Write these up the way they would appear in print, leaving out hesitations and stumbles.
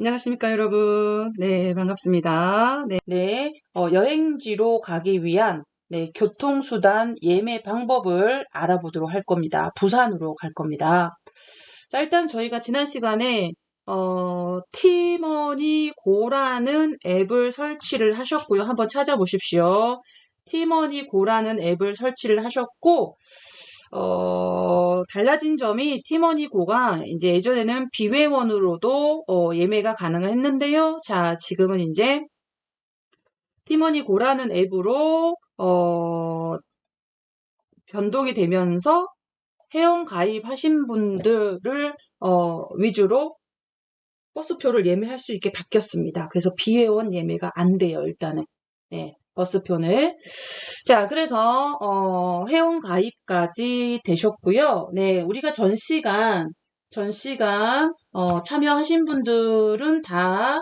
안녕하십니까, 여러분. 네, 반갑습니다. 네, 여행지로 가기 위한 교통수단 예매 방법을 알아보도록 할 겁니다. 부산으로 갈 겁니다. 자, 일단 저희가 지난 시간에 티머니 고라는 앱을 설치를 하셨고요. 한번 찾아보십시오. 티머니 고라는 앱을 설치를 하셨고, 달라진 점이 티머니 고가 이제 예전에는 비회원으로도 예매가 가능했는데요. 자, 지금은 이제 티머니 고라는 앱으로 변동이 되면서 회원 가입하신 분들을 위주로 버스표를 예매할 수 있게 바뀌었습니다. 그래서 비회원 예매가 안 돼요, 일단은. 네, 버스표는. 자, 그래서, 회원 가입까지 되셨고요. 네, 우리가 전 시간, 참여하신 분들은 다,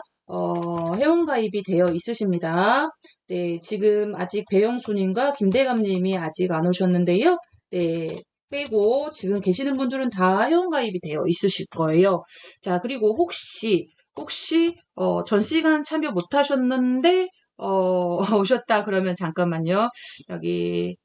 회원 가입이 되어 있으십니다. 네, 지금 아직 배영수님과 김대감님이 아직 안 오셨는데요. 네, 빼고 지금 계시는 분들은 다 회원 가입이 되어 있으실 거예요. 자, 그리고 혹시 전 시간 참여 못 하셨는데 오셨다 그러면 잠깐만요. 여기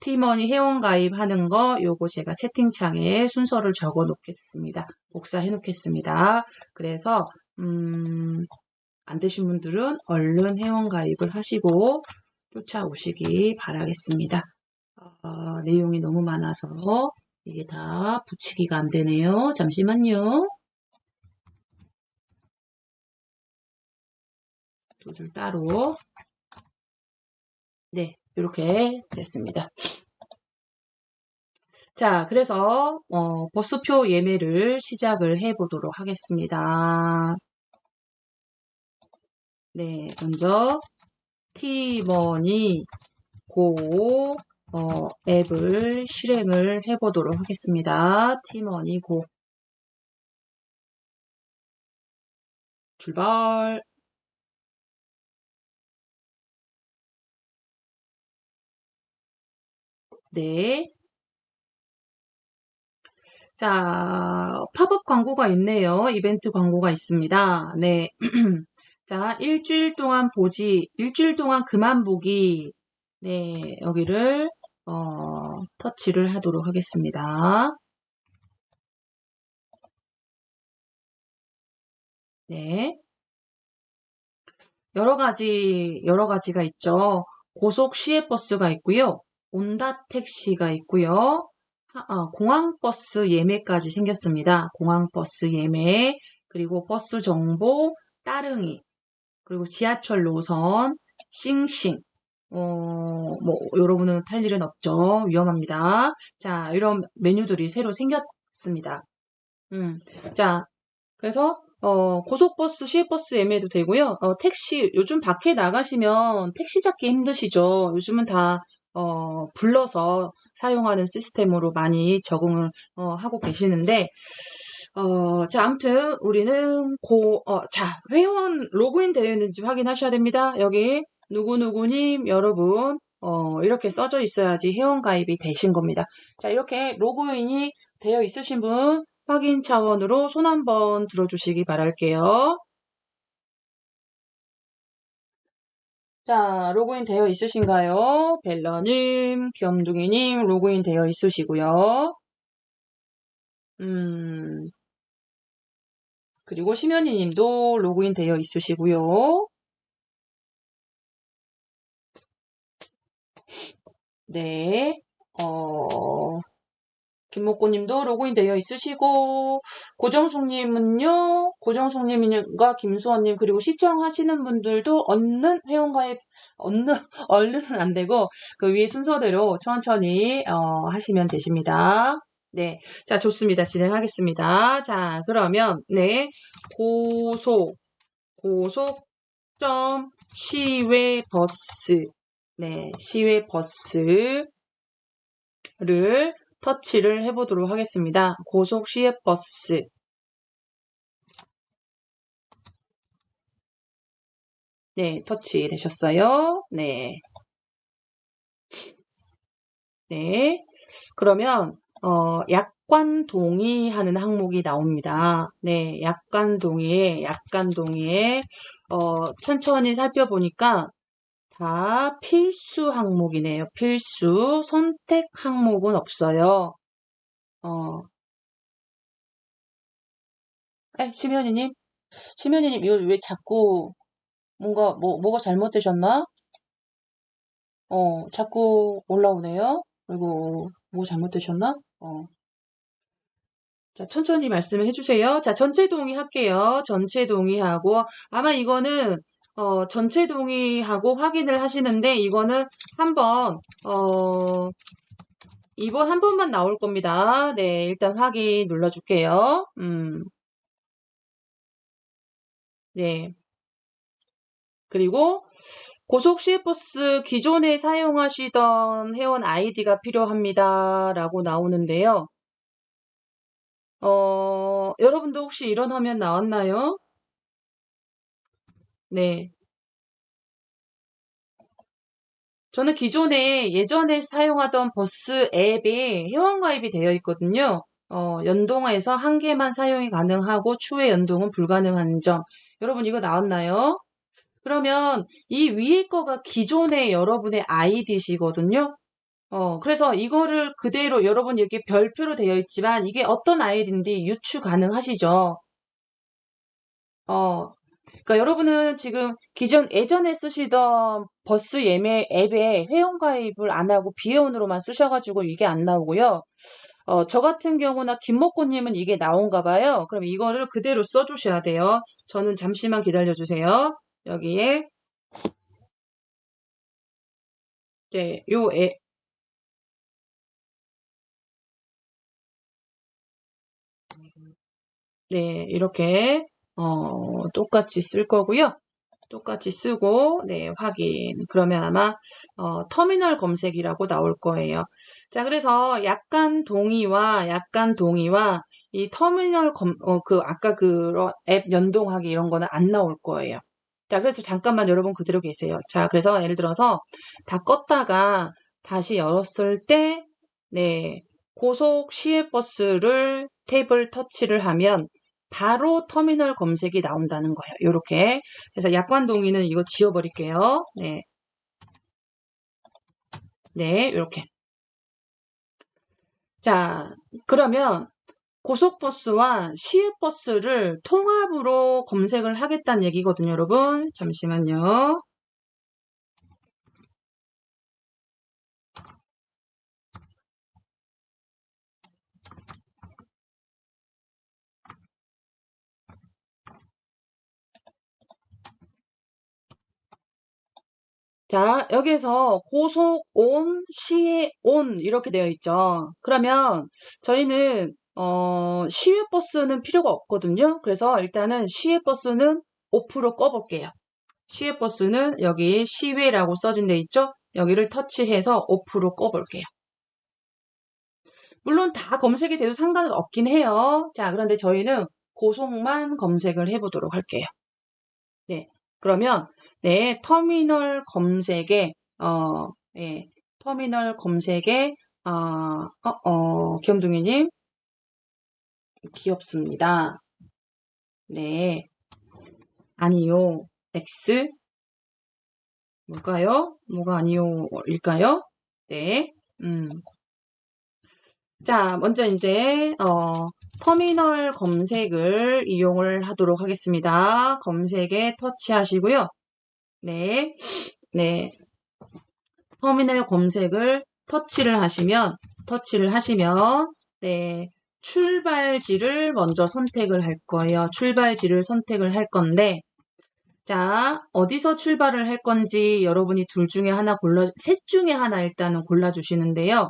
티머니 회원 가입하는 거 요거 제가 채팅창에 순서를 적어 놓겠습니다. 복사해 놓겠습니다. 그래서 안 되신 분들은 얼른 회원 가입을 하시고 쫓아오시기 바라겠습니다. 내용이 너무 많아서 이게 다 붙이기가 안 되네요. 잠시만요. 두 줄 따로. 네, 이렇게 됐습니다. 자, 그래서 버스표 예매를 시작을 해 보도록 하겠습니다. 네, 먼저 티머니 고 앱을 실행을 해 보도록 하겠습니다. 티머니 고 출발. 네. 자, 팝업 광고가 있네요. 이벤트 광고가 있습니다. 네. 자, 일주일 동안 그만 보기. 네, 여기를, 터치를 하도록 하겠습니다. 네. 여러 가지가 있죠. 고속 시외버스가 있고요. 온다 택시가 있고요. 공항버스 예매까지 생겼습니다. 공항버스 예매, 그리고 버스 정보, 따릉이, 그리고 지하철 노선, 싱싱. 여러분은 탈 일은 없죠. 위험합니다. 자, 이런 메뉴들이 새로 생겼습니다. 자, 그래서 고속버스, 시외버스 예매도 되고요. 택시 요즘 밖에 나가시면 택시 잡기 힘드시죠. 요즘은 다 불러서 사용하는 시스템으로 많이 적응을 하고 계시는데 자, 아무튼 우리는 자, 회원 로그인 되어 있는지 확인하셔야 됩니다. 여기 누구누구님 여러분 이렇게 써져 있어야지 회원 가입이 되신 겁니다. 자, 이렇게 로그인이 되어 있으신 분 확인 차원으로 손 한번 들어주시기 바랄게요. 자, 로그인 되어 있으신가요? 벨러님, 귀염둥이님 로그인 되어 있으시고요. 그리고 심연이 님도 로그인 되어 있으시고요. 네, 김목고 님도 로그인 되어 있으시고, 고정숙님과 김수원님, 그리고 시청하시는 분들도 얼른 회원가입, 얼른은 안 되고, 그 위에 순서대로 천천히, 하시면 되십니다. 네. 자, 좋습니다. 진행하겠습니다. 자, 그러면, 네. 고속 시외버스. 네. 시외버스를 터치를 해보도록 하겠습니다. 고속 시외버스. 네, 터치 되셨어요. 네. 네. 그러면, 약관 동의하는 항목이 나옵니다. 네, 약관 동의에, 천천히 살펴보니까 다 필수 항목이네요. 필수. 선택 항목은 없어요. 심현이님, 이거 왜 자꾸 뭐가 잘못되셨나? 자꾸 올라오네요. 그리고 뭐 잘못되셨나? 자, 천천히 말씀을 해주세요. 자, 전체 동의할게요. 전체 동의하고, 아마 이거는, 전체 동의하고 확인을 하시는데, 이거는 한번, 이번 한 번만 나올 겁니다. 네, 일단 확인 눌러줄게요. 네. 그리고, 고속 시외버스 기존에 사용하시던 회원 아이디가 필요합니다. 라고 나오는데요. 여러분도 혹시 이런 화면 나왔나요? 네. 저는 기존에 예전에 사용하던 버스 앱에 회원가입이 되어 있거든요. 연동해서 한 개만 사용이 가능하고 추후 연동은 불가능한 점. 여러분 이거 나왔나요? 그러면 이 위에 거가 기존의 여러분의 아이디시거든요. 그래서 이거를 그대로 여러분 이렇게 별표로 되어 있지만 이게 어떤 아이디인지 유추 가능하시죠? 그러니까 여러분은 지금 예전에 쓰시던 버스 예매 앱에 회원가입을 안 하고 비회원으로만 쓰셔가지고 이게 안 나오고요. 저 같은 경우나 김목고님은 이게 나온가 봐요. 그럼 이거를 그대로 써주셔야 돼요. 저는 잠시만 기다려주세요. 여기에 이제 요 앱, 네, 이렇게 똑같이 쓸 거고요. 똑같이 쓰고 네 확인 그러면 아마 터미널 검색이라고 나올 거예요. 자 그래서 약간 동의와 이 터미널 그 아까 그 앱 연동하기 이런 거는 안 나올 거예요. 자 그래서 잠깐만 여러분 그대로 계세요. 자 그래서 예를 들어서 다 껐다가 다시 열었을 때 네 고속 시외버스를 탭을 터치를 하면 바로 터미널 검색이 나온다는 거예요. 이렇게. 그래서 약관 동의는 이거 지워버릴게요. 네. 네, 이렇게. 자, 그러면 고속버스와 시외버스를 통합으로 검색을 하겠다는 얘기거든요, 여러분. 잠시만요. 자, 여기에서 고속 온, 시외 온 이렇게 되어 있죠. 그러면 저희는 시외버스는 필요가 없거든요. 그래서 일단은 시외버스는 오프로 꺼볼게요. 시외버스는 여기 시외라고 써진 데 있죠? 여기를 터치해서 오프로 꺼볼게요. 물론 다 검색이 돼도 상관은 없긴 해요. 자, 그런데 저희는 고속만 검색을 해보도록 할게요. 네. 그러면, 네, 터미널 검색에, 예, 터미널 검색에, 귀염둥이님, 귀엽습니다. 네. 아니요. X, 뭘까요? 뭐가 아니요일까요? 네. 자, 먼저 이제, 터미널 검색을 이용을 하도록 하겠습니다. 검색에 터치하시고요. 네. 네. 터미널 검색을 터치를 하시면, 네. 출발지를 먼저 선택을 할 거예요. 출발지를 선택을 할 건데, 자, 어디서 출발을 할 건지 여러분이 셋 중에 하나 일단은 골라주시는데요.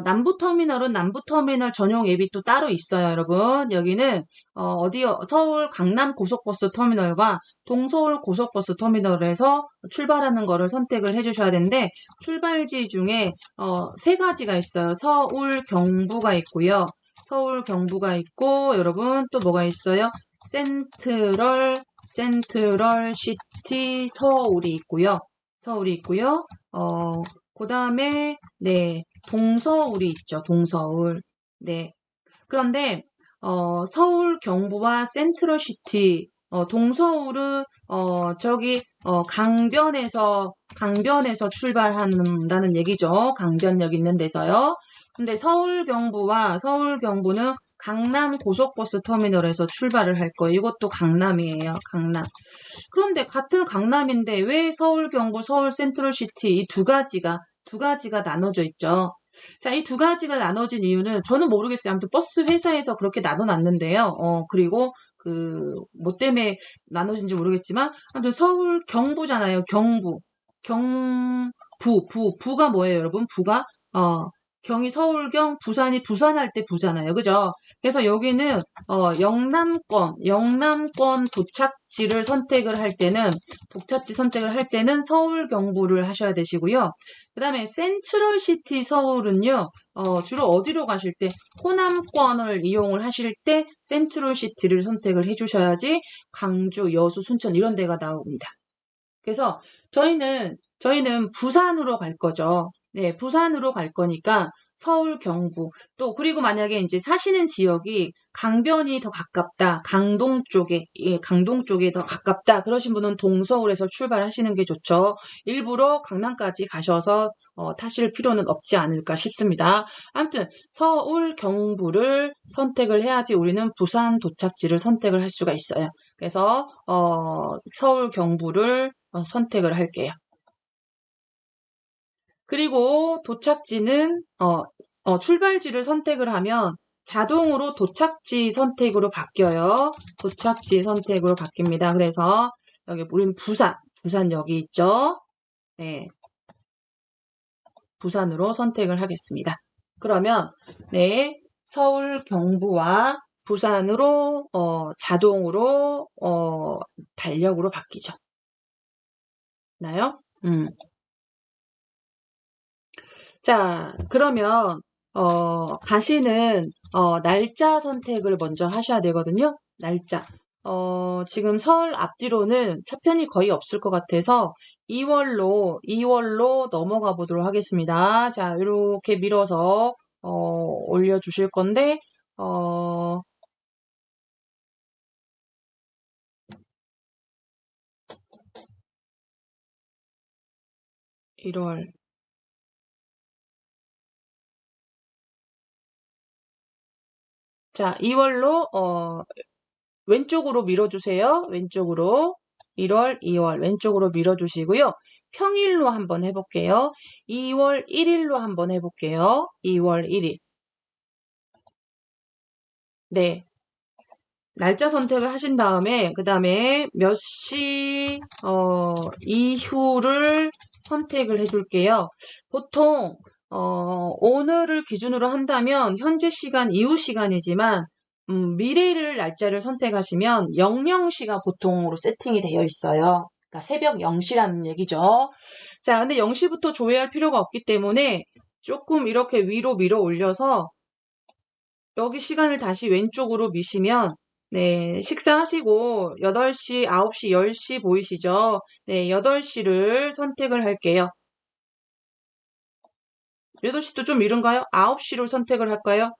남부터미널은 남부터미널 전용 앱이 또 따로 있어요, 여러분. 여기는, 서울 강남 고속버스 터미널과 동서울 고속버스 터미널에서 출발하는 거를 선택을 해주셔야 되는데, 출발지 중에, 세 가지가 있어요. 서울 경부가 있고요. 서울 경부가 있고, 여러분 또 뭐가 있어요? 센트럴 시티 서울이 있고요. 그 다음에, 네, 동서울이 있죠. 동서울. 네. 그런데, 서울 경부와 센트럴시티, 동서울은, 강변에서 출발한다는 얘기죠. 강변역 있는 데서요. 근데 서울 경부는 강남 고속버스 터미널에서 출발을 할 거예요. 이것도 강남이에요. 강남. 그런데 같은 강남인데 왜 서울 경부, 서울 센트럴시티 이 두 가지가 나눠져 있죠. 자, 이 두 가지가 나눠진 이유는 저는 모르겠어요. 아무튼 버스 회사에서 그렇게 나눠놨는데요. 그리고 뭐 때문에 나눠진지 모르겠지만, 아무튼 서울 경부잖아요. 부가 뭐예요, 여러분? 경이 서울경, 부산이 부산할 때 부잖아요. 그죠? 그래서 여기는, 영남권 독착지 선택을 할 때는 서울 경부를 하셔야 되시고요. 그 다음에 센트럴시티 서울은요, 주로 어디로 가실 때, 호남권을 이용을 하실 때 센트럴시티를 선택을 해주셔야지 강주, 여수, 순천 이런 데가 나옵니다. 그래서 저희는 부산으로 갈 거죠. 네, 부산으로 갈 거니까 서울, 경부. 또, 그리고 만약에 이제 사시는 지역이 강변이 더 가깝다, 강동 쪽에 더 가깝다, 그러신 분은 동서울에서 출발하시는 게 좋죠. 일부러 강남까지 가셔서 타실 필요는 없지 않을까 싶습니다. 아무튼, 서울, 경부를 선택을 해야지 우리는 부산 도착지를 선택을 할 수가 있어요. 그래서, 서울, 경부를 선택을 할게요. 그리고 도착지는 출발지를 선택을 하면 자동으로 도착지 선택으로 바뀌어요. 도착지 선택으로 바뀝니다. 그래서 여기 우린 부산 여기 있죠. 네, 부산으로 선택을 하겠습니다. 그러면 네, 서울 경부와 부산으로 자동으로 달력으로 바뀌죠. 나요? 자, 그러면, 가시는, 날짜 선택을 먼저 하셔야 되거든요. 날짜. 지금 설 앞뒤로는 차편이 거의 없을 것 같아서 2월로 넘어가 보도록 하겠습니다. 자, 이렇게 밀어서, 올려주실 건데, 어, 1월. 자, 2월로, 왼쪽으로 밀어주세요. 왼쪽으로. 1월, 2월 왼쪽으로 밀어주시고요. 평일로 한번 해볼게요. 2월 1일로 한번 해볼게요. 2월 1일. 네. 날짜 선택을 하신 다음에 그 다음에 몇 시 이후를 선택을 해줄게요. 보통 오늘을 기준으로 한다면 현재 시간 이후 시간이지만 미래를 날짜를 선택하시면 00시가 보통으로 세팅이 되어 있어요. 그러니까 새벽 0시라는 얘기죠. 자, 근데 0시부터 조회할 필요가 없기 때문에 조금 이렇게 위로 밀어 올려서 여기 시간을 다시 왼쪽으로 미시면 네, 식사하시고 8시, 9시, 10시 보이시죠? 네, 8시를 선택을 할게요. 8시도 좀 이른가요? 9시로 선택을 할까요?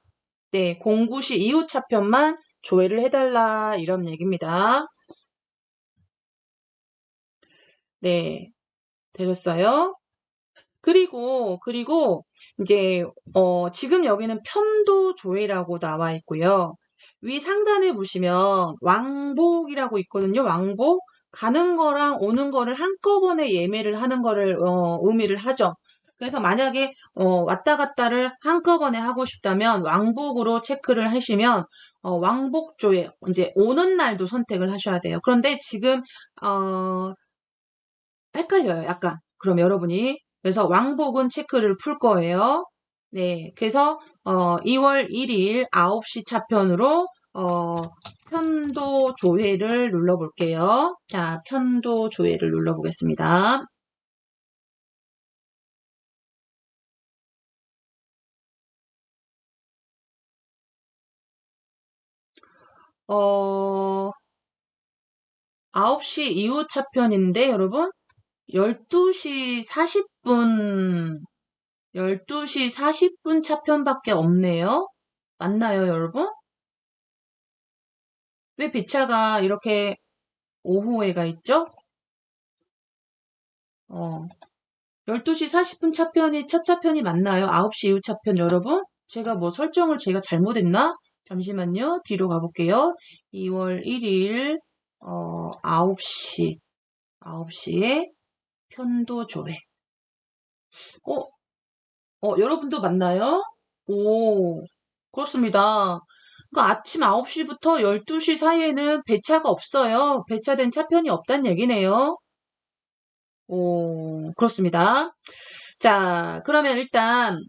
네, 공구시 이후 차편만 조회를 해달라 이런 얘기입니다. 네, 되셨어요? 그리고 이제 지금 여기는 편도 조회라고 나와 있고요. 위 상단에 보시면 왕복이라고 있거든요. 왕복 가는 거랑 오는 거를 한꺼번에 예매를 하는 거를 의미를 하죠. 그래서 만약에 왔다 갔다를 한꺼번에 하고 싶다면 왕복으로 체크를 하시면 왕복 조회 이제 오는 날도 선택을 하셔야 돼요. 그런데 지금 헷갈려요, 약간. 그럼 여러분이. 그래서 왕복은 체크를 풀 거예요. 네. 그래서, 2월 1일 9시 차편으로, 편도 조회를 눌러볼게요. 자, 편도 조회를 눌러보겠습니다. 어, 9시 이후 차편인데, 여러분? 12시 40분 12시 40분 차편밖에 없네요. 맞나요, 여러분? 왜 배차가 이렇게 오후에 가 있죠? 12시 40분 차편이 첫 차편이 맞나요? 9시 이후 차편 여러분? 제가 뭐 설정을 제가 잘못했나? 잠시만요. 뒤로 가볼게요. 2월 1일 9시 9시에 편도 조회. 어, 여러분도 맞나요? 오, 그렇습니다. 그러니까 아침 9시부터 12시 사이에는 배차가 없어요. 배차된 차편이 없다는 얘기네요. 오, 그렇습니다. 자, 그러면 일단,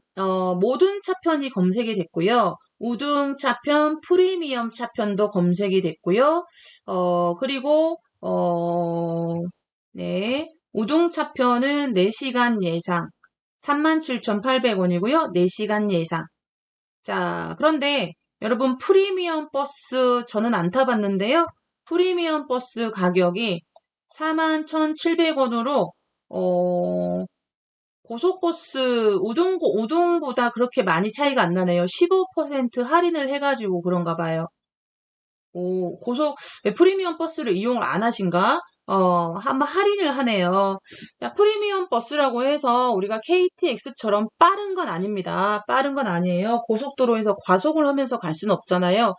모든 차편이 검색이 됐고요. 우등 차편, 프리미엄 차편도 검색이 됐고요. 그리고, 네. 우등 차편은 4시간 예상. 37,800원이고요. 4시간 예상. 자, 그런데 여러분 프리미엄 버스 저는 안 타봤는데요. 프리미엄 버스 가격이 41,700원으로 고속버스 우등보다 그렇게 많이 차이가 안 나네요. 15% 할인을 해가지고 그런가 봐요. 오, 왜 프리미엄 버스를 이용을 안 하신가? 한번 할인을 하네요. 자, 프리미엄 버스라고 해서 우리가 KTX처럼 빠른 건 아닙니다. 빠른 건 아니에요. 고속도로에서 과속을 하면서 갈 수는 없잖아요.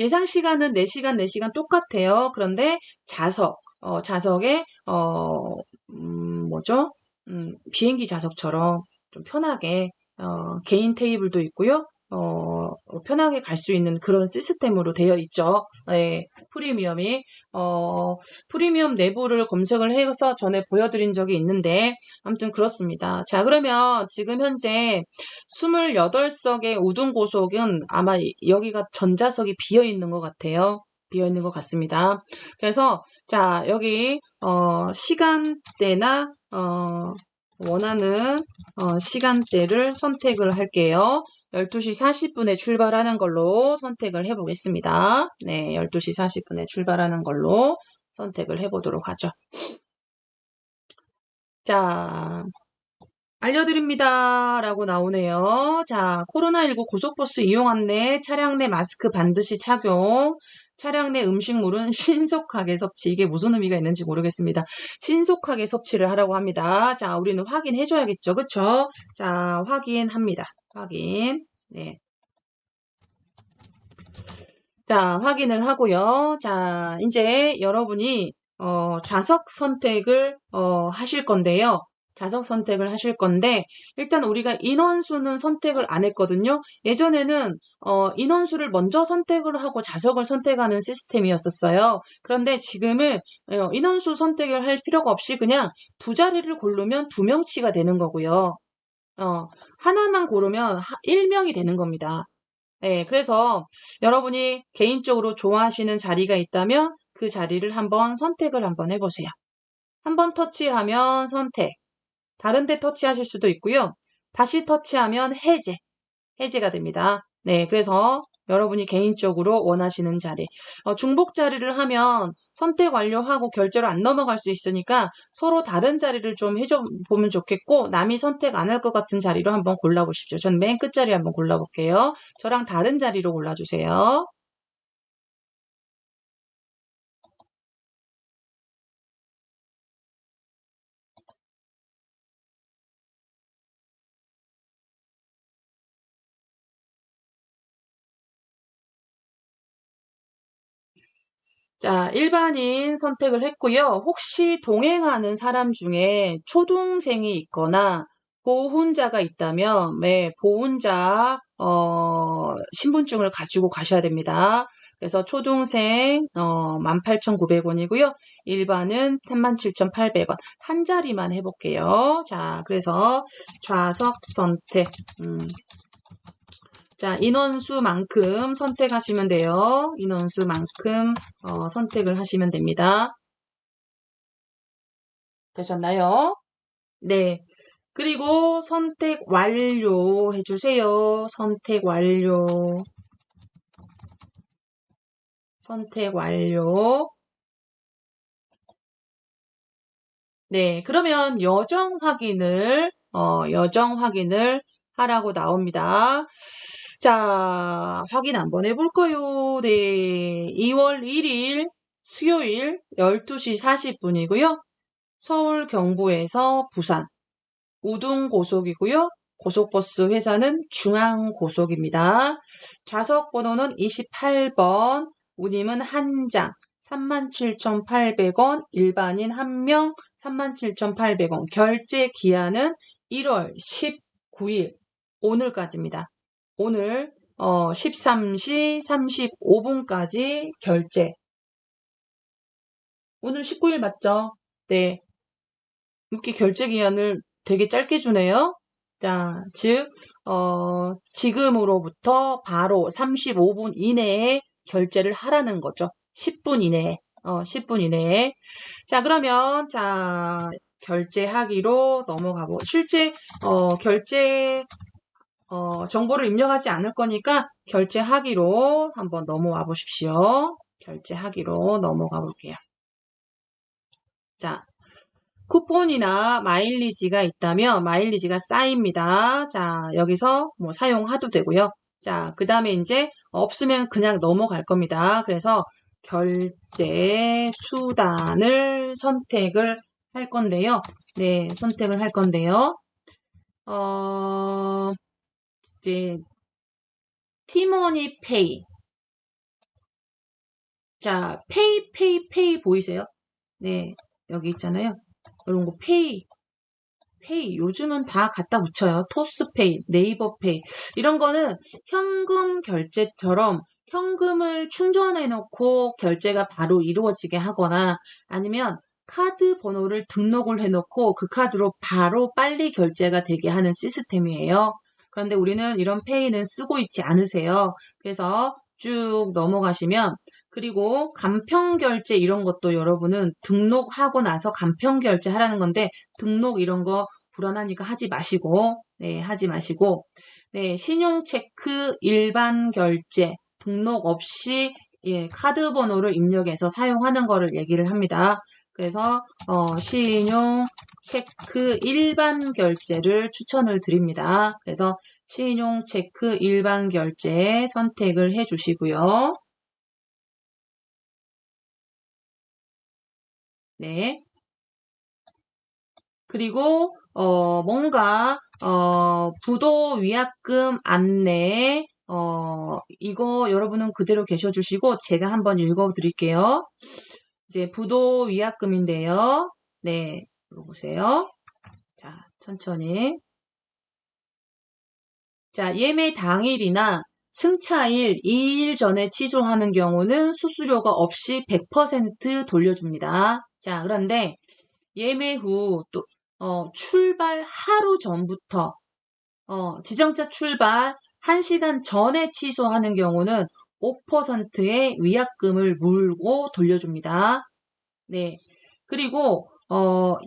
예상 시간은 4시간, 4시간 똑같아요. 그런데 자석에, 뭐죠? 비행기 좌석처럼 좀 편하게, 개인 테이블도 있고요. 편하게 갈 수 있는 그런 시스템으로 되어 있죠. 네, 프리미엄이. 프리미엄 내부를 검색을 해서 전에 보여드린 적이 있는데, 아무튼 그렇습니다. 자, 그러면 지금 현재 28석의 우등고속은 아마 여기가 전자석이 비어 있는 것 같아요. 비어 있는 것 같습니다. 그래서, 자, 여기, 시간대나, 원하는 시간대를 선택을 할게요. 12시 40분에 출발하는 걸로 선택을 해보겠습니다. 네, 12시 40분에 출발하는 걸로 선택을 해보도록 하죠. 자, 알려드립니다. 라고 나오네요. 자, 코로나19 고속버스 이용 안내, 차량 내 마스크 반드시 착용, 차량 내 음식물은 신속하게 섭취. 이게 무슨 의미가 있는지 모르겠습니다. 신속하게 섭취를 하라고 합니다. 자, 우리는 확인해줘야겠죠. 그쵸? 자, 확인합니다. 확인. 네. 자, 확인을 하고요. 자, 이제 여러분이 좌석 선택을 하실 건데요. 좌석 선택을 하실 건데 일단 우리가 인원수는 선택을 안 했거든요. 예전에는 인원수를 먼저 선택을 하고 좌석을 선택하는 시스템이었었어요. 그런데 지금은 인원수 선택을 할 필요가 없이 그냥 두 자리를 고르면 두 명치가 되는 거고요. 하나만 고르면 1명이 되는 겁니다. 네, 그래서 여러분이 개인적으로 좋아하시는 자리가 있다면 그 자리를 한번 선택을 한번 해보세요. 한번 터치하면 선택, 다른 데 터치하실 수도 있고요. 다시 터치하면 해제가 됩니다. 네, 그래서 여러분이 개인적으로 원하시는 자리. 중복 자리를 하면 선택 완료하고 결제로 안 넘어갈 수 있으니까 서로 다른 자리를 좀 해줘 보면 좋겠고, 남이 선택 안 할 것 같은 자리로 한번 골라보십시오. 전 맨 끝자리 한번 골라볼게요. 저랑 다른 자리로 골라주세요. 자, 일반인 선택을 했고요. 혹시 동행하는 사람 중에 초등생이 있거나 보훈자가 있다면, 네, 보훈자, 신분증을 가지고 가셔야 됩니다. 그래서 초등생, 18,900원이고요. 일반은 37,800원. 한 자리만 해볼게요. 자, 그래서 좌석 선택, 자, 인원수만큼 선택하시면 돼요. 인원수만큼 선택을 하시면 됩니다. 되셨나요? 네. 그리고 선택 완료 해주세요. 선택 완료. 선택 완료. 네. 그러면 여정 확인을 여정 확인을 하라고 나옵니다. 자, 확인 한번 해볼까요? 네, 2월 1일 수요일 12시 40분이고요. 서울 경부에서 부산 우둥고속이고요. 고속버스 회사는 중앙고속입니다. 좌석 번호는 28번, 운임은 한 장, 37,800원, 일반인 1명, 37,800원. 결제 기한은 1월 19일, 오늘까지입니다. 오늘 13시 35분까지 결제. 오늘 19일 맞죠? 네. 이렇게 결제 기한을 되게 짧게 주네요. 자, 즉, 지금으로부터 바로 35분 이내에 결제를 하라는 거죠. 10분 이내에. 10분 이내에. 자, 그러면, 자, 결제하기로 실제, 결제, 정보를 입력하지 않을 거니까 결제하기로 한번 넘어와 보십시오. 결제하기로 넘어가 볼게요. 자, 쿠폰이나 마일리지가 있다면 마일리지가 쌓입니다. 자, 여기서 뭐 사용해도 되고요. 자, 그 다음에 이제 없으면 그냥 넘어갈 겁니다. 그래서 결제 수단을 선택을 할 건데요. 네, 선택을 할 건데요. 이제 티머니 페이. 자, 페이 보이세요? 네, 여기 있잖아요. 이런 거 페이 요즘은 다 갖다 붙여요. 토스페이, 네이버페이 이런 거는 현금 결제처럼 현금을 충전해 놓고 결제가 바로 이루어지게 하거나 아니면 카드 번호를 등록을 해 놓고 그 카드로 바로 빨리 결제가 되게 하는 시스템이에요. 그런데 우리는 이런 페이는 쓰고 있지 않으세요. 그래서 쭉 넘어가시면 그리고 간편 결제 이런 것도 여러분은 등록하고 나서 간편 결제 하라는 건데 등록 이런 거 불안하니까 하지 마시고, 네, 하지 마시고, 네, 신용체크 일반 결제 등록 없이 예, 카드 번호를 입력해서 사용하는 거를 얘기를 합니다. 그래서 신용체크 일반 결제를 추천을 드립니다. 그래서 신용체크 일반 결제 선택을 해주시고요. 네. 그리고 뭔가 부도 위약금 안내 이거 여러분은 그대로 계셔주시고 제가 한번 읽어드릴게요. 이제 부도 위약금인데요. 네, 이거 보세요. 자, 천천히. 자, 예매 당일이나 승차일 2일 전에 취소하는 경우는 수수료가 없이 100% 돌려줍니다. 자, 그런데 예매 후 또 출발 하루 전부터 지정차 출발 1시간 전에 취소하는 경우는 5%의 위약금을 물고 돌려줍니다. 네. 그리고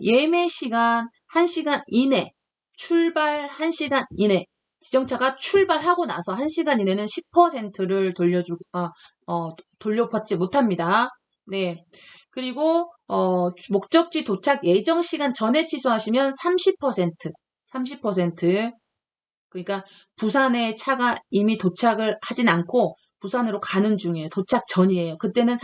예매 시간 1시간 이내, 출발 1시간 이내, 지정차가 출발하고 나서 1시간 이내는 10%를 돌려받지 못합니다. 네. 그리고 목적지 도착 예정 시간 전에 취소하시면 30%. 그러니까 부산에 차가 이미 도착을 하진 않고 부산으로 가는 중이에요. 도착 전이에요. 그때는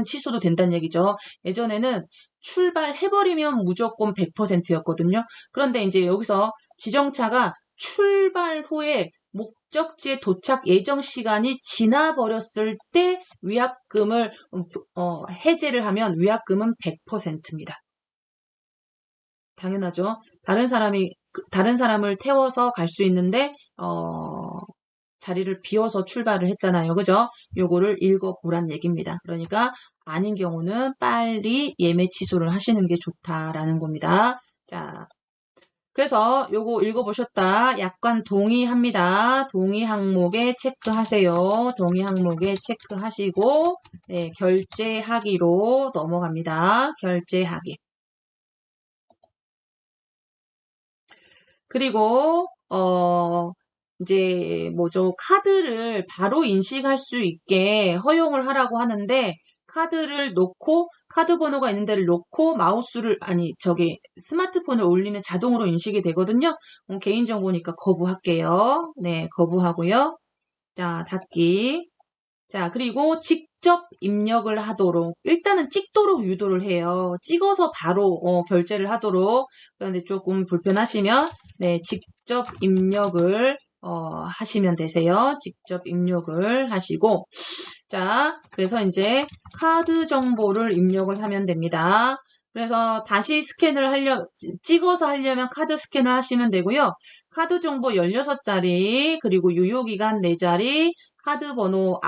취소도 된다는 얘기죠. 예전에는 출발해버리면 무조건 100%였거든요. 그런데 이제 여기서 지정차가 출발 후에 목적지에 도착 예정 시간이 지나버렸을 때 위약금을 해제를 하면 위약금은 100%입니다. 당연하죠. 다른 사람을 태워서 갈 수 있는데 자리를 비워서 출발을 했잖아요. 그죠? 요거를 읽어보란 얘기입니다. 그러니까 아닌 경우는 빨리 예매 취소를 하시는 게 좋다라는 겁니다. 자, 그래서 요거 읽어보셨다. 약관 동의합니다. 동의 항목에 체크하세요. 동의 항목에 체크하시고 네, 결제하기로 넘어갑니다. 결제하기. 그리고 이제 카드를 바로 인식할 수 있게 허용을 하라고 하는데 카드를 놓고 카드 번호가 있는 데를 놓고 마우스를 스마트폰을 올리면 자동으로 인식이 되거든요. 개인정보니까 거부할게요. 네, 거부하고요. 자, 닫기. 자, 그리고 직접 입력을 하도록 일단은 찍도록 유도를 해요. 찍어서 바로 결제를 하도록. 그런데 조금 불편하시면 네, 직접 입력을 하시면 되세요. 직접 입력을 하시고 자, 그래서 이제 카드 정보를 입력을 하면 됩니다. 그래서 다시 찍어서 하려면 카드 스캔을 하시면 되고요. 카드 정보 16자리, 그리고 유효기간 4자리, 카드 번호,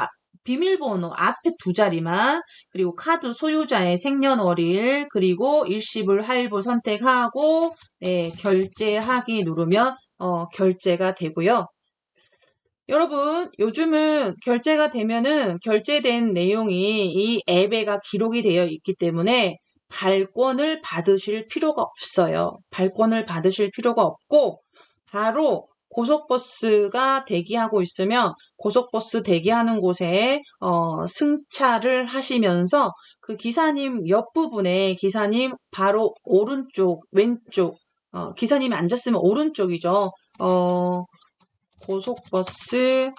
비밀번호 앞에 2자리만, 그리고 카드 소유자의 생년월일, 그리고 일시불 할부 선택하고, 네, 결제하기 누르면, 결제가 되고요. 여러분, 요즘은 결제가 되면은 결제된 내용이 이 앱에가 기록이 되어 있기 때문에 발권을 받으실 필요가 없어요. 발권을 받으실 필요가 없고 바로 고속버스가 대기하고 있으면 고속버스 대기하는 곳에 승차를 하시면서 그 기사님 옆부분에 기사님 바로 오른쪽, 왼쪽 기사님이 앉았으면 오른쪽이죠. 고속버스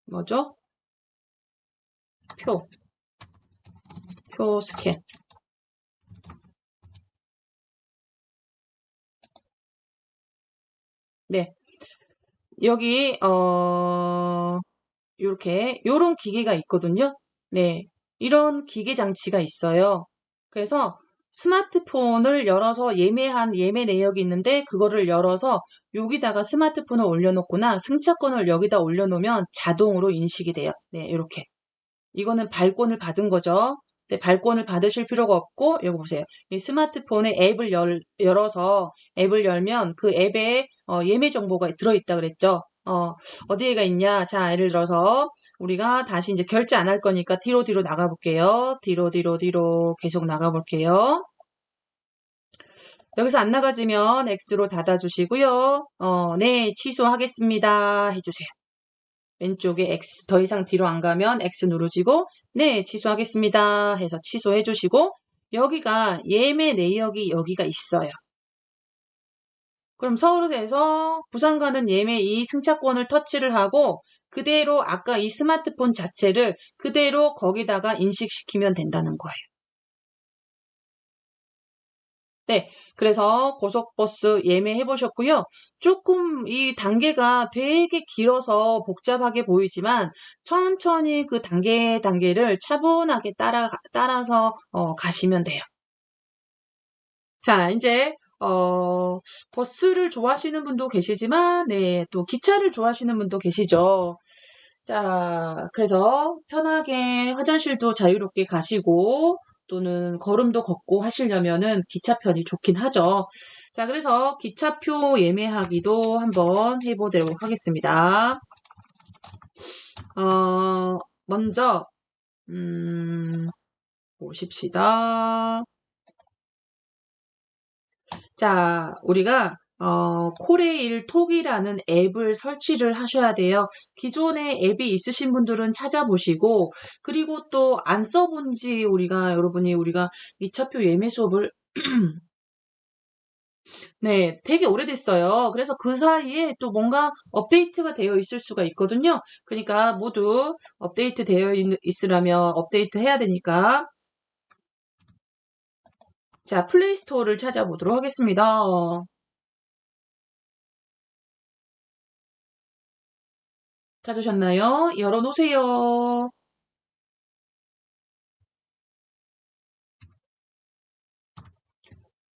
뭐죠? 표, 표 스캔. 네. 여기 요런 기계가 있거든요. 네. 이런 기계 장치가 있어요. 그래서 스마트폰을 열어서 예매 내역이 있는데 그거를 열어서 여기다가 스마트폰을 올려놓거나 승차권을 여기다 올려놓으면 자동으로 인식이 돼요. 네, 이렇게. 이거는 발권을 받은 거죠. 근데 발권을 받으실 필요가 없고 여기 보세요. 이 스마트폰에 앱을 열어서 앱을 열면 그 앱에 예매 정보가 들어있다 그랬죠. 어디에가 있냐? 자, 예를 들어서 우리가 다시 이제 결제 안 할 거니까 뒤로 나가 볼게요. 뒤로 계속 나가 볼게요. 여기서 안 나가지면 X로 닫아주시고요. 네, 취소하겠습니다. 해주세요. 왼쪽에 X, 더 이상 뒤로 안 가면 X 누르시고, 네, 취소하겠습니다. 해서 취소해 주시고, 여기가 예매 내역이 여기가 있어요. 그럼 서울에서 부산 가는 예매 이 승차권을 터치를 하고, 그대로 아까 이 스마트폰 자체를 그대로 거기다가 인식시키면 된다는 거예요. 네, 그래서 고속버스 예매해 보셨고요. 조금 이 단계가 되게 길어서 복잡하게 보이지만 천천히 그 단계를 차분하게 따라서 가시면 돼요. 자, 이제 버스를 좋아하시는 분도 계시지만 네, 또 기차를 좋아하시는 분도 계시죠. 자, 그래서 편하게 화장실도 자유롭게 가시고 또는 걸음도 걷고 하시려면은 기차편이 좋긴 하죠. 자, 그래서 기차표 예매하기도 한번 해보도록 하겠습니다. 먼저 보십시다. 자, 우리가 코레일 톡이라는 앱을 설치를 하셔야 돼요. 기존에 앱이 있으신 분들은 찾아보시고, 그리고 또 안 써본 지 우리가 2차표 예매 수업을 네, 되게 오래됐어요. 그래서 그 사이에 또 뭔가 업데이트가 되어 있을 수가 있거든요. 그러니까 모두 업데이트 되어 있으려면 업데이트 해야 되니까. 자, 플레이스토어를 찾아보도록 하겠습니다. 찾으셨나요? 열어놓으세요.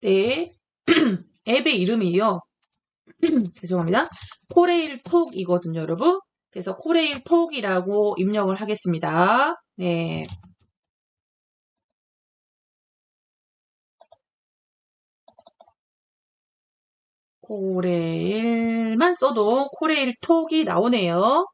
네. 앱의 이름이요. 죄송합니다. 코레일 톡이거든요, 여러분. 그래서 코레일 톡이라고 입력을 하겠습니다. 네. 코레일만 써도 코레일 톡이 나오네요.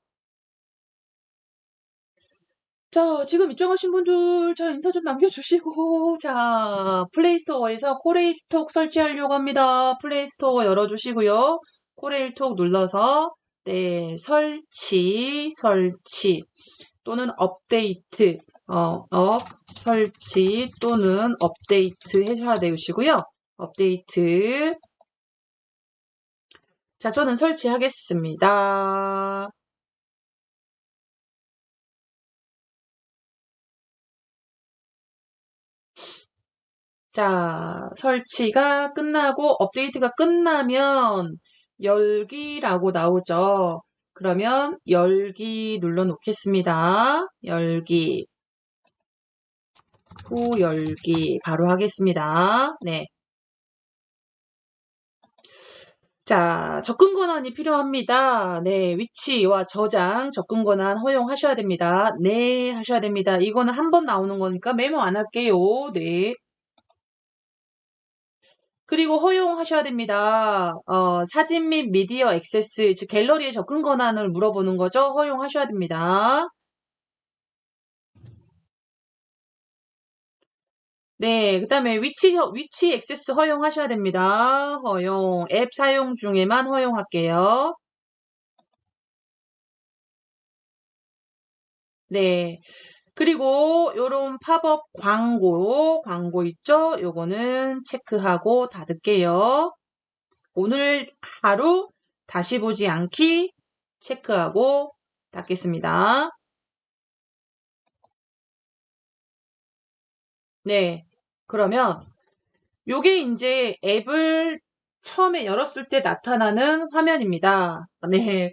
자, 지금 입장하신 분들, 자, 인사 좀 남겨주시고, 자, 플레이스토어에서 코레일톡 설치하려고 합니다. 플레이스토어 열어주시고요. 코레일톡 눌러서, 네, 설치, 또는 업데이트, 설치, 또는 업데이트 해셔야 되시고요. 업데이트. 자, 저는 설치하겠습니다. 자, 설치가 끝나고 업데이트가 끝나면 열기라고 나오죠. 그러면 열기 눌러 놓겠습니다. 열기, 후 열기 바로 하겠습니다. 네. 자, 접근 권한이 필요합니다. 네, 위치와 저장, 접근 권한 허용하셔야 됩니다. 네, 하셔야 됩니다. 이거는 한 번 나오는 거니까 메모 안 할게요. 네. 그리고 허용하셔야 됩니다. 사진 및 미디어 액세스, 즉 갤러리에 접근 권한을 물어보는 거죠. 허용하셔야 됩니다. 네, 그 다음에 위치 액세스 허용하셔야 됩니다. 허용, 앱 사용 중에만 허용할게요. 네. 그리고 요런 팝업 광고 있죠? 요거는 체크하고 닫을게요. 오늘 하루 다시 보지 않기 체크하고 닫겠습니다. 네. 그러면 요게 이제 앱을 처음에 열었을 때 나타나는 화면입니다. 네.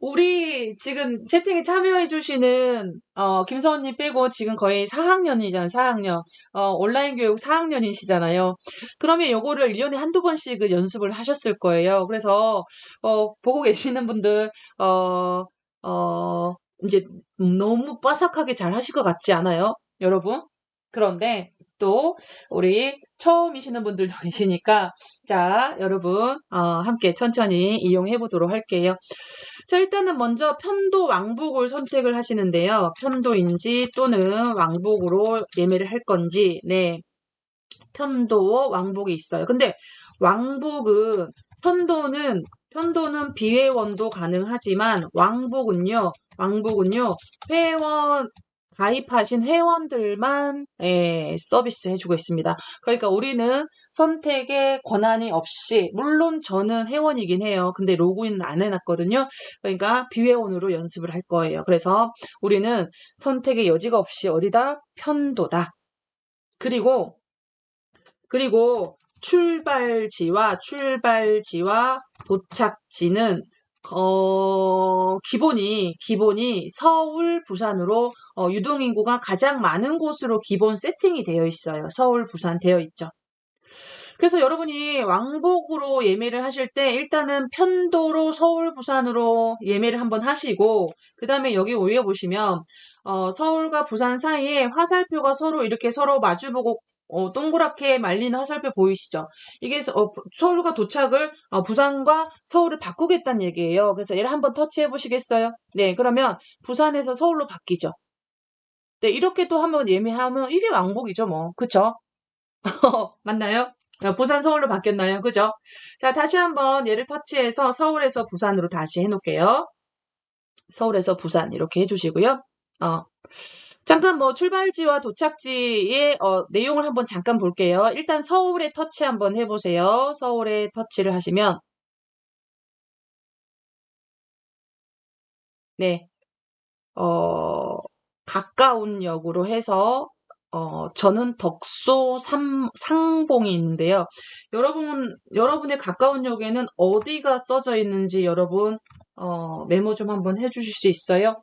우리 지금 채팅에 참여해주시는, 김서원님 빼고 지금 거의 4학년이잖아요, 4학년. 온라인 교육 4학년이시잖아요. 그러면 요거를 1년에 한두 번씩 연습을 하셨을 거예요. 그래서, 보고 계시는 분들, 어, 어, 이제 너무 빠삭하게 잘 하실 것 같지 않아요? 여러분? 그런데 또, 우리 처음이시는 분들도 계시니까 자, 여러분 함께 천천히 이용해 보도록 할게요. 자, 일단은 먼저 편도 왕복을 선택을 하시는데요. 편도인지 또는 왕복으로 예매를 할 건지 네, 편도 왕복이 있어요. 근데 왕복은 편도는 비회원도 가능하지만 왕복은요 회원 가입하신 회원들만 서비스 해주고 있습니다. 그러니까 우리는 선택의 권한이 없이 물론 저는 회원이긴 해요. 근데 로그인은 안 해놨거든요. 그러니까 비회원으로 연습을 할 거예요. 그래서 우리는 선택의 여지가 없이 어디다 편도다. 그리고 출발지와 도착지는 기본이 서울, 부산으로 유동인구가 가장 많은 곳으로 기본 세팅이 되어 있어요. 서울, 부산 되어 있죠. 그래서 여러분이 왕복으로 예매를 하실 때 일단은 편도로 서울, 부산으로 예매를 한번 하시고 그 다음에 여기 위에 보시면 서울과 부산 사이에 화살표가 서로 마주보고 동그랗게 말리는 화살표 보이시죠? 이게 서울과 도착을 부산과 서울을 바꾸겠다는 얘기예요. 그래서 얘를 한번 터치해 보시겠어요? 네, 그러면 부산에서 서울로 바뀌죠. 네, 이렇게 또 한번 예매하면 이게 왕복이죠, 뭐. 그쵸? 맞나요? 부산 서울로 바뀌었나요? 그죠? 자, 다시 한번 얘를 터치해서 서울에서 부산으로 다시 해놓을게요. 서울에서 부산 이렇게 해주시고요. 잠깐 뭐 출발지와 도착지의 내용을 한번 잠깐 볼게요. 일단 서울에 터치 한번 해보세요. 서울에 터치를 하시면 네, 가까운 역으로 해서 저는 덕소 상봉이 있는데요. 여러분의 가까운 역에는 어디가 써져 있는지 여러분 메모 좀 한번 해주실 수 있어요?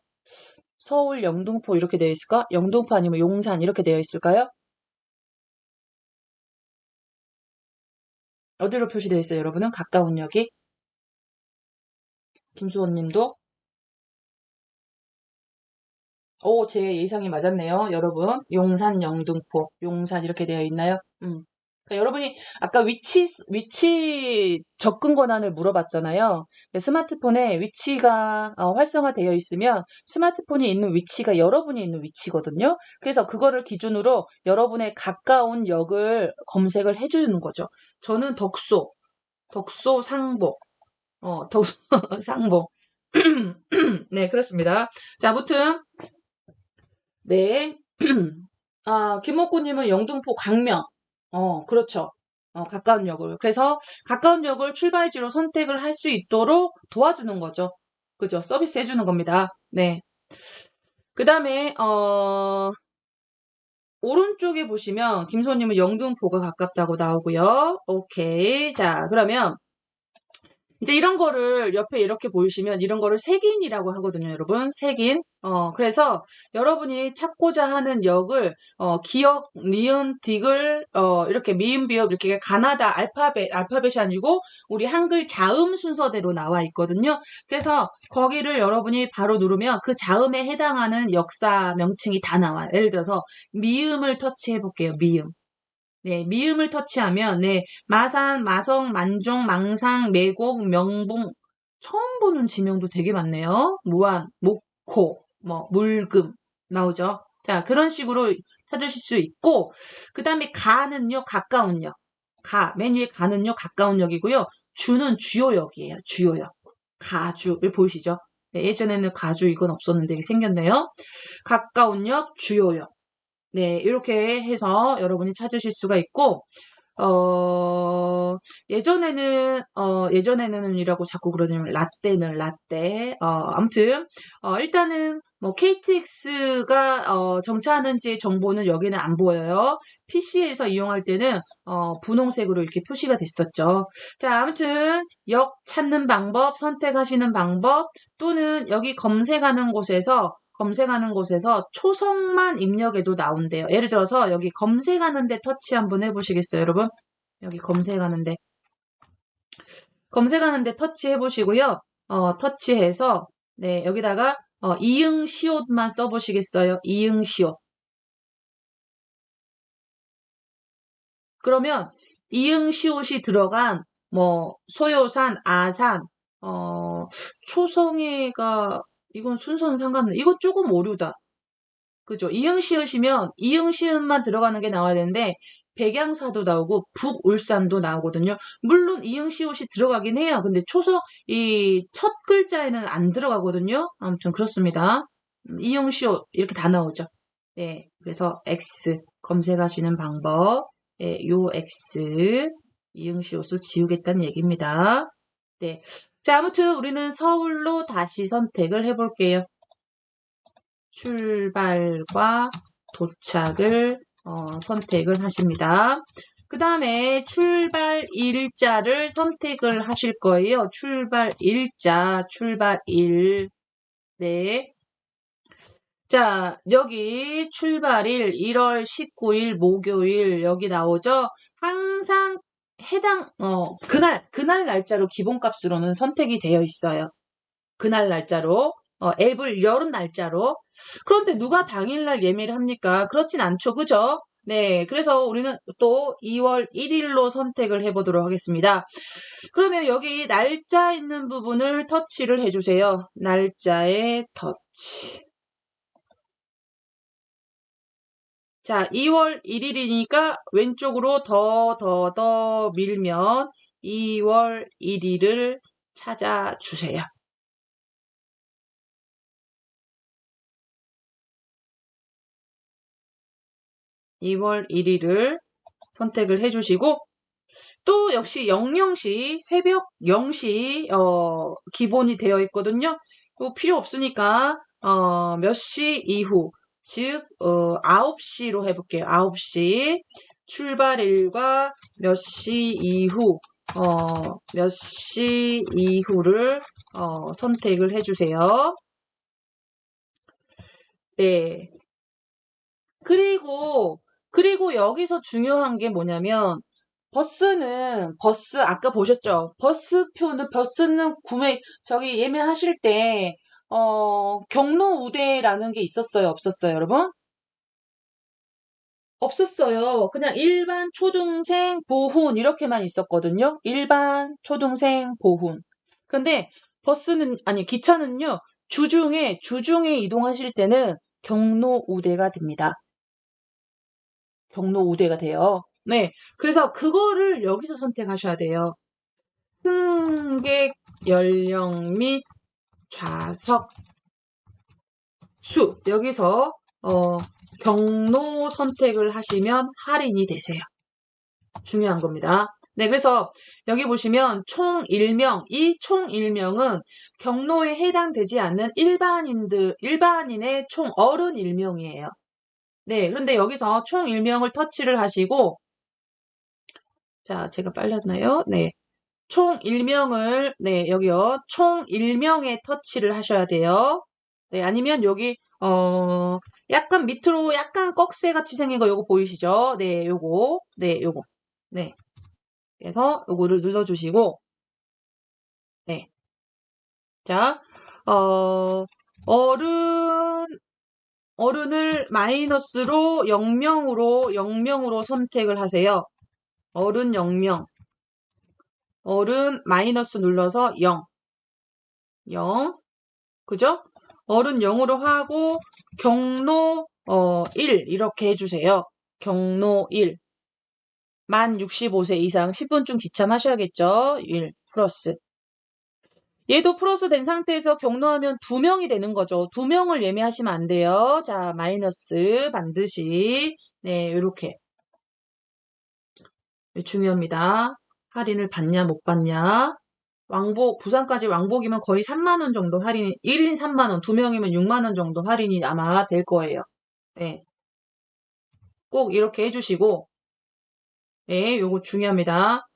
서울 영등포 이렇게 되어 있을까? 영등포 아니면 용산 이렇게 되어 있을까요? 어디로 표시되어 있어요, 여러분은? 가까운 역이? 김수원 님도? 오, 제 예상이 맞았네요, 여러분. 용산, 영등포, 용산 이렇게 되어 있나요? 그러니까 여러분이 아까 위치 접근 권한을 물어봤잖아요. 스마트폰에 위치가 활성화되어 있으면 스마트폰이 있는 위치가 여러분이 있는 위치거든요. 그래서 그거를 기준으로 여러분의 가까운 역을 검색을 해주는 거죠. 저는 덕소 상복, 덕소 상복. 네, 그렇습니다. 자, 아무튼, 네. 김목구님은 영등포 광명. 그렇죠. 가까운 역을. 그래서 가까운 역을 출발지로 선택을 할 수 있도록 도와주는 거죠. 그죠? 서비스 해주는 겁니다. 네. 그 다음에, 오른쪽에 보시면, 김소님은 영등포가 가깝다고 나오고요. 오케이. 자, 그러면, 이제 이런 거를 옆에 이렇게 보이시면 이런 거를 색인이라고 하거든요, 여러분. 색인. 그래서 여러분이 찾고자 하는 역을, 기역, 니은, 딕을, 이렇게 미음, 비읍, 이렇게 가나다 알파벳이 아니고 우리 한글 자음 순서대로 나와 있거든요. 그래서 거기를 여러분이 바로 누르면 그 자음에 해당하는 역사 명칭이 다 나와요. 예를 들어서 미음을 터치해 볼게요, 미음. 네, 미음을 터치하면, 네, 마산, 마성, 만종, 망상, 매곡, 명봉, 처음 보는 지명도 되게 많네요. 무안, 목코, 물금, 나오죠? 자, 그런 식으로 찾으실 수 있고, 그 다음에 가는요, 가까운 역. 맨 위에 가는요, 가까운 역이고요. 주는 주요역이에요, 주요역. 가주, 를 보이시죠? 네, 예전에는 가주 이건 없었는데 이게 생겼네요. 가까운 역, 주요역. 네, 이렇게 해서 여러분이 찾으실 수가 있고, 예전에는이라고 자꾸 그러냐면, 라떼는 라떼. 아무튼, 일단은, KTX가, 정차하는지 정보는 여기는 안 보여요. PC에서 이용할 때는, 분홍색으로 이렇게 표시가 됐었죠. 자, 아무튼, 역 찾는 방법, 선택하시는 방법, 또는 여기 검색하는 곳에서 초성만 입력해도 나온대요. 예를 들어서 여기 검색하는 데 터치 한번 해보시겠어요, 여러분? 여기 검색하는 데 터치 해보시고요. 터치해서, 네, 여기다가, 이응시옷만 써보시겠어요? 이응시옷. 그러면, 이응시옷이 들어간, 소요산, 아산, 초성애가, 이건 순서는 이건 조금 오류다. 그죠? 이응시옷이면 이응시옷만 들어가는 게 나와야 되는데 백양사도 나오고 북울산도 나오거든요. 물론 이응시옷이 들어가긴 해요. 근데 이 첫 글자에는 안 들어가거든요. 아무튼 그렇습니다. 이응시옷 이렇게 다 나오죠. 네, 그래서 X 검색하시는 방법, 네, 요 X 이응시옷을 지우겠다는 얘기입니다. 네, 자 아무튼 우리는 서울로 다시 선택을 해볼게요. 출발과 도착을 선택을 하십니다. 그 다음에 출발 일자를 선택을 하실 거예요. 출발 일자, 출발일. 네. 자, 여기 출발일 1월 19일 목요일 여기 나오죠? 항상 그날 날짜로 기본값으로는 선택이 되어 있어요. 그날 날짜로. 앱을 열은 날짜로. 그런데 누가 당일날 예매를 합니까? 그렇진 않죠. 그죠? 네. 그래서 우리는 또 2월 1일로 선택을 해보도록 하겠습니다. 그러면 여기 날짜 있는 부분을 터치를 해주세요. 날짜에 터치. 자, 2월 1일이니까 왼쪽으로 더 밀면 2월 1일을 찾아주세요. 2월 1일을 선택을 해주시고 또 역시 00시 새벽 0시 기본이 되어 있거든요. 필요 없으니까 몇 시 이후 즉 9시로 해볼게요. 9시 출발일과 몇 시 이후 몇 시 이후를 선택을 해주세요. 네. 그리고 여기서 중요한 게 뭐냐면, 아까 보셨죠? 버스는 예매하실 때, 경로 우대라는 게 있었어요? 없었어요, 여러분? 없었어요. 그냥 일반 초등생 보훈 이렇게만 있었거든요. 일반 초등생 보훈. 근데 아니, 기차는요, 주중에 이동하실 때는 경로 우대가 됩니다. 경로 우대가 돼요. 네. 그래서 그거를 여기서 선택하셔야 돼요. 승객 연령 및 좌석 수. 여기서, 경로 선택을 하시면 할인이 되세요. 중요한 겁니다. 네, 그래서 여기 보시면 총 1명, 이 총 1명은 경로에 해당되지 않는 일반인의 총 어른 1명이에요. 네, 그런데 여기서 총 1명을 터치를 하시고, 자, 제가 빨랐나요? 네. 총 1명을, 네, 여기요. 총 1명에 터치를 하셔야 돼요. 네, 아니면 여기, 약간 밑으로 약간 꺽쇠 같이 생긴 거 요거 보이시죠? 네, 요거. 네, 요거. 네. 그래서 요거를 눌러주시고, 네. 자, 어, 어른, 어른을 마이너스로 0명으로 선택을 하세요. 어른 0명. 어른 마이너스 눌러서 0. 0. 그죠? 어른 0으로 하고, 경로, 1. 이렇게 해주세요. 경로 1. 만 65세 이상 10분쯤 지참하셔야겠죠? 1 플러스. 얘도 플러스 된 상태에서 경로하면 2명이 되는 거죠. 2명을 예매하시면 안 돼요. 자, 마이너스 반드시. 네, 요렇게. 중요합니다. 할인을 받냐, 못 받냐. 부산까지 왕복이면 거의 3만원 정도 1인 3만원, 2명이면 6만원 정도 할인이 아마 될 거예요. 네. 꼭 이렇게 해주시고, 네, 요거 중요합니다.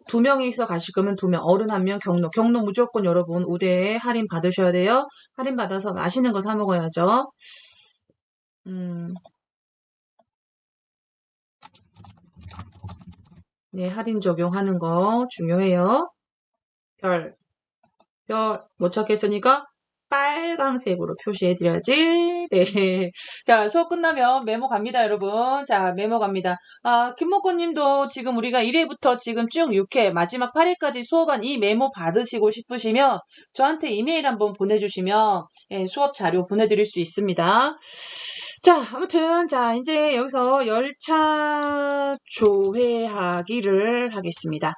2명이서 가실 거면 2명, 어른 1명, 경로 무조건 여러분 우대에 할인 받으셔야 돼요. 할인 받아서 맛있는 거 사 먹어야죠. 네, 할인 적용하는 거 중요해요. 별 못 찾겠으니까 빨강색으로 표시해드려야지. 네. 자, 수업 끝나면 메모 갑니다, 여러분. 자, 메모 갑니다. 김목건님도 지금 우리가 1회부터 지금 쭉 6회, 마지막 8회까지 수업한 이 메모 받으시고 싶으시면 저한테 이메일 한번 보내주시면 수업 자료 보내드릴 수 있습니다. 자, 아무튼, 자, 이제 여기서 열차 조회하기를 하겠습니다.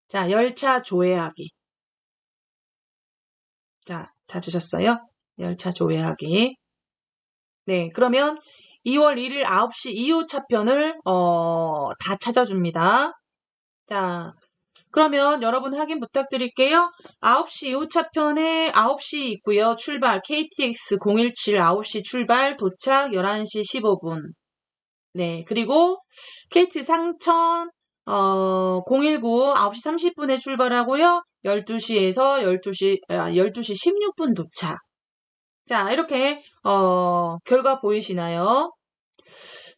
자, 열차 조회하기. 자, 찾으셨어요? 열차 조회하기. 네, 그러면 2월 1일 9시 2호 차편을 다 찾아줍니다. 자, 그러면 여러분 확인 부탁드릴게요. 9시 2호 차편에 9시 있고요. 출발 KTX 017 9시 출발 도착 11시 15분. 네, 그리고 KT 상천 019 9시 30분에 출발하고요. 12시에서 12시 16분 도착. 자, 이렇게 결과 보이시나요?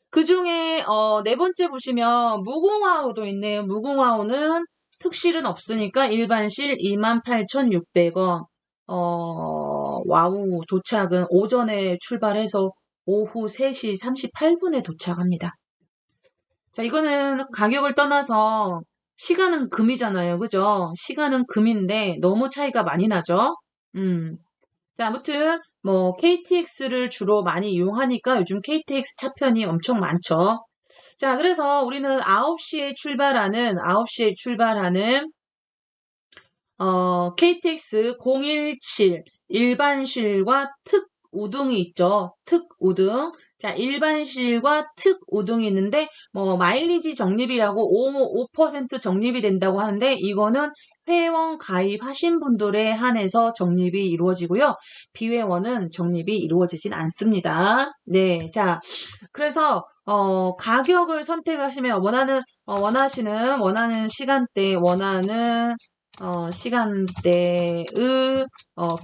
그 중에 네 번째 보시면 무궁화호도 있네요. 무궁화호는 특실은 없으니까 일반실 28,600원. 와우 도착은 오전에 출발해서 오후 3시 38분에 도착합니다. 자, 이거는 가격을 떠나서 시간은 금이잖아요. 그죠? 시간은 금인데 너무 차이가 많이 나죠? 자, 아무튼 뭐 KTX를 주로 많이 이용하니까 요즘 KTX 차편이 엄청 많죠. 자, 그래서 우리는 9시에 출발하는 KTX 017 일반실과 특우등이 있죠. 특우등. 자, 일반실과 특우등이 있는데 마일리지 적립이라고 5% 적립이 된다고 하는데 이거는 회원 가입하신 분들에 한해서 적립이 이루어지고요. 비회원은 적립이 이루어지진 않습니다. 네. 자, 그래서 가격을 선택하시면 원하는 시간대 시간대의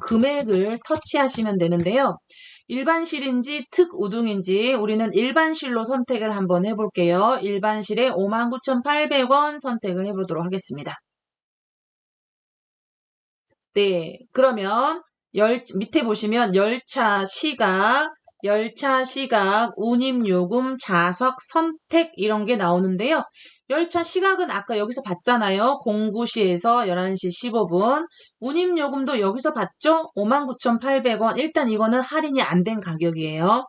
금액을 터치하시면 되는데요. 일반실인지 특우등인지 우리는 일반실로 선택을 한번 해볼게요. 일반실에 59,800원 선택을 해보도록 하겠습니다. 네, 그러면 밑에 보시면 열차 시각, 운임요금, 좌석, 선택 이런 게 나오는데요. 열차 시각은 아까 여기서 봤잖아요. 09시에서 11시 15분. 운임요금도 여기서 봤죠? 59,800원. 일단 이거는 할인이 안 된 가격이에요.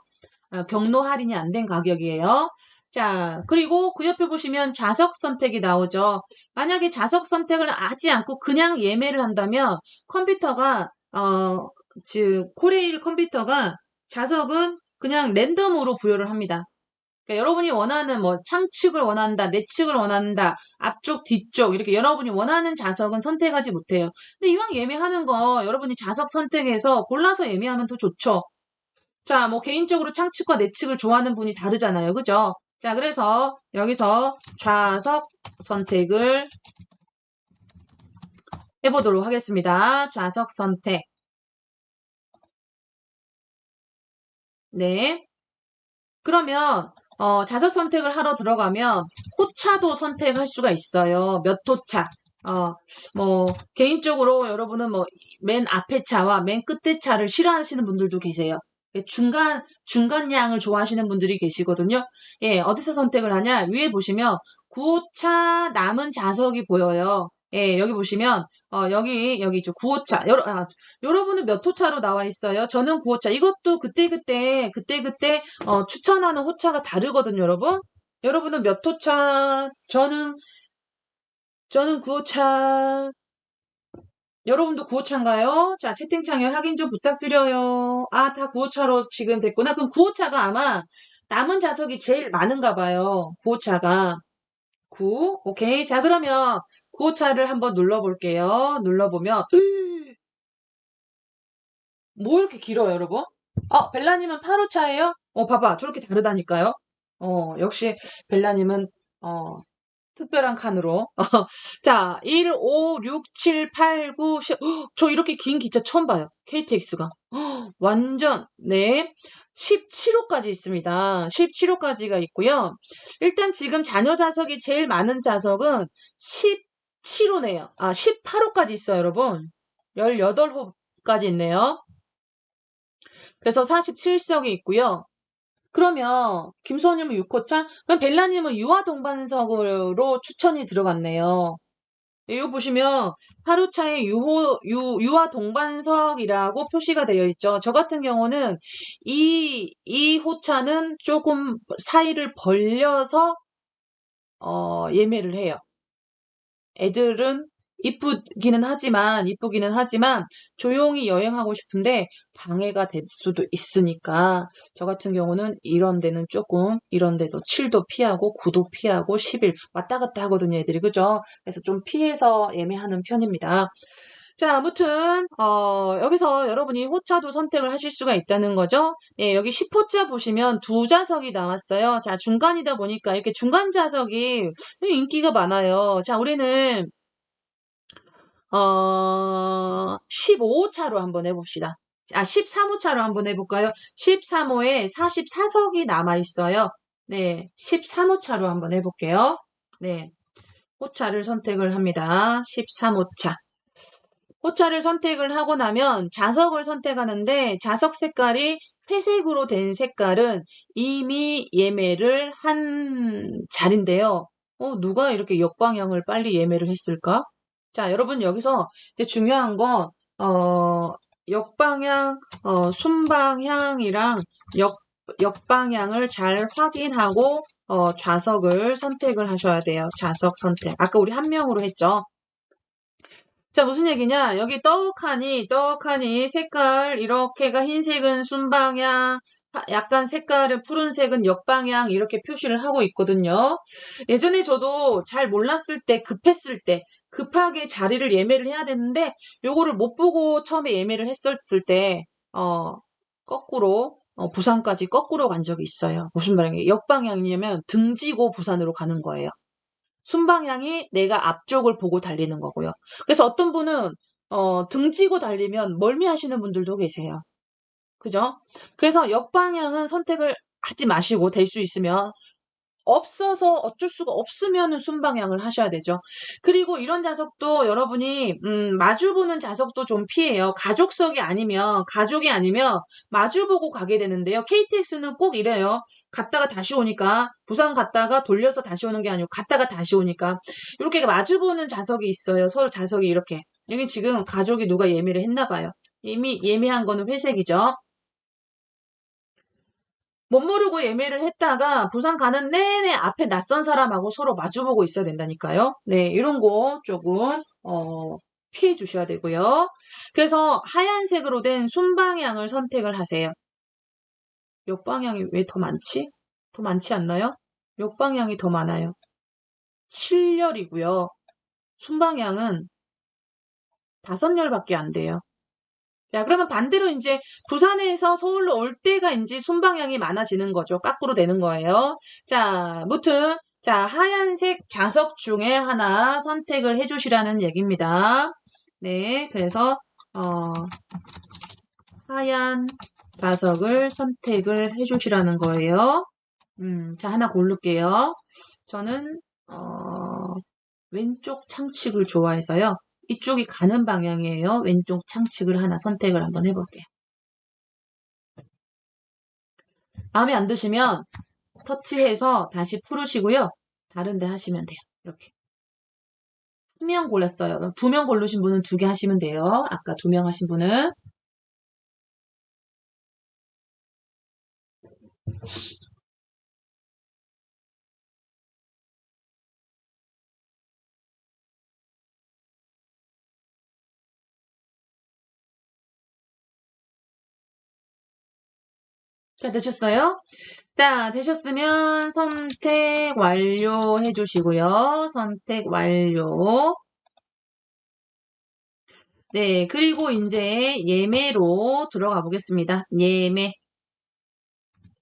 경로 할인이 안 된 가격이에요. 자, 그리고 그 옆에 보시면 좌석 선택이 나오죠. 만약에 좌석 선택을 하지 않고 그냥 예매를 한다면 컴퓨터가 즉 코레일 컴퓨터가 좌석은 그냥 랜덤으로 부여를 합니다. 그러니까 여러분이 원하는 뭐 창측을 원한다, 내측을 원한다, 앞쪽, 뒤쪽 이렇게 여러분이 원하는 좌석은 선택하지 못해요. 근데 이왕 예매하는 거 여러분이 좌석 선택해서 골라서 예매하면 더 좋죠. 자, 뭐 개인적으로 창측과 내측을 좋아하는 분이 다르잖아요. 그죠? 자, 그래서 여기서 좌석 선택을 해보도록 하겠습니다. 좌석 선택. 네. 그러면 좌석 선택을 하러 들어가면 호차도 선택할 수가 있어요. 몇 호차. 뭐 개인적으로 여러분은 뭐 맨 앞에 차와 맨 끝에 차를 싫어하시는 분들도 계세요. 중간 양을 좋아하시는 분들이 계시거든요. 예, 어디서 선택을 하냐? 위에 보시면 9호차 남은 좌석이 보여요. 예, 여기 보시면 여기 있죠. 9호차. 여러분은 몇 호차로 나와 있어요? 저는 9호차. 이것도 그때 추천하는 호차가 다르거든요, 여러분. 여러분은 몇 호차? 저는 9호차. 여러분도 9호차인가요? 자, 채팅창에 확인 좀 부탁드려요. 아, 다 9호차로 지금 됐구나. 그럼 9호차가 아마 남은 좌석이 제일 많은가 봐요. 9호차가. 9. 오케이. 자, 그러면 9호차를 한번 눌러볼게요. 눌러보면, 뭐 이렇게 길어요, 여러분? 벨라님은 8호차예요? 봐봐. 저렇게 다르다니까요? 역시 벨라님은, 특별한 칸으로. 자, 1, 5, 6, 7, 8, 9, 10. 저 이렇게 긴 기차 처음 봐요. KTX가. 완전, 네. 17호까지 있습니다. 17호까지가 있고요. 일단 지금 자녀 좌석이 제일 많은 좌석은 17호네요. 18호까지 있어요, 여러분. 18호까지 있네요. 그래서 47석이 있고요. 그러면 김수호님은 6호차? 그럼 벨라님은 유아 동반석으로 추천이 들어갔네요. 이거 보시면 8호차에 유아 동반석이라고 표시가 되어 있죠. 저 같은 경우는 이 호차는 조금 사이를 벌려서 예매를 해요. 애들은 이쁘기는 하지만 조용히 여행하고 싶은데 방해가 될 수도 있으니까 저 같은 경우는 이런 데는 조금 이런 데도 7도 피하고 9도 피하고 10일 왔다 갔다 하거든요, 애들이. 그죠? 그래서 좀 피해서 예매하는 편입니다. 자, 아무튼 여기서 여러분이 호차도 선택을 하실 수가 있다는 거죠. 예, 여기 10호차 보시면 두 좌석이 나왔어요. 자, 중간이다 보니까 이렇게 중간 좌석이 인기가 많아요. 자, 우리는 15호차로 한번 해봅시다. 13호차로 한번 해볼까요? 13호에 44석이 남아있어요. 네, 13호차로 한번 해볼게요. 네, 호차를 선택을 합니다. 13호차. 호차를 선택을 하고 나면 좌석을 선택하는데 좌석 색깔이 회색으로 된 색깔은 이미 예매를 한 자리인데요. 누가 이렇게 역방향을 빨리 예매를 했을까? 자, 여러분 여기서 이제 중요한 건 역방향, 순방향이랑 역방향을 잘 확인하고 좌석을 선택을 하셔야 돼요. 좌석 선택. 아까 우리 한 명으로 했죠. 자, 무슨 얘기냐? 여기 떡하니 색깔, 이렇게가 흰색은 순방향, 약간 색깔은 푸른색은 역방향, 이렇게 표시를 하고 있거든요. 예전에 저도 잘 몰랐을 때, 급했을 때, 급하게 자리를 예매를 해야 되는데, 요거를 못 보고 처음에 예매를 했었을 때, 거꾸로, 부산까지 거꾸로 간 적이 있어요. 무슨 말이냐? 역방향이냐면 등지고 부산으로 가는 거예요. 순방향이 내가 앞쪽을 보고 달리는 거고요. 그래서 어떤 분은 등지고 달리면 멀미하시는 분들도 계세요. 그죠? 그래서 역방향은 선택을 하지 마시고 될 수 있으면 없어서 어쩔 수가 없으면은 순방향을 하셔야 되죠. 그리고 이런 좌석도 여러분이 마주보는 좌석도 좀 피해요. 가족이 아니면 마주보고 가게 되는데요. KTX는 꼭 이래요. 갔다가 다시 오니까 부산 갔다가 돌려서 다시 오는 게 아니고 갔다가 다시 오니까 이렇게 마주보는 좌석이 있어요. 서로 좌석이 이렇게. 여기 지금 가족이 누가 예매를 했나 봐요. 이미 예매한 거는 회색이죠. 못 모르고 예매를 했다가 부산 가는 내내 앞에 낯선 사람하고 서로 마주보고 있어야 된다니까요. 네, 이런 거 조금 피해 주셔야 되고요. 그래서 하얀색으로 된 순방향을 선택을 하세요. 역방향이 왜 더 많지? 더 많지 않나요? 역방향이 더 많아요. 7열이고요. 순방향은 5열밖에 안 돼요. 자, 그러면 반대로 이제 부산에서 서울로 올 때가 이제 순방향이 많아지는 거죠. 거꾸로 되는 거예요. 자, 무튼, 자, 하얀색 좌석 중에 하나 선택을 해주시라는 얘기입니다. 네, 그래서, 하얀 좌석을 선택을 해주시라는 거예요. 자, 하나 고를게요. 저는, 왼쪽 창칙을 좋아해서요. 이쪽이 가는 방향이에요. 왼쪽 창칙을 하나 선택을 한번 해볼게요. 마음에 안 드시면 터치해서 다시 풀으시고요. 다른 데 하시면 돼요. 이렇게. 한 명 골랐어요. 2명 고르신 분은 2개 하시면 돼요. 아까 2명 하신 분은. 자, 되셨어요? 자, 되셨으면 선택 완료 해주시고요. 선택 완료. 네, 그리고 이제 예매로 들어가 보겠습니다. 예매.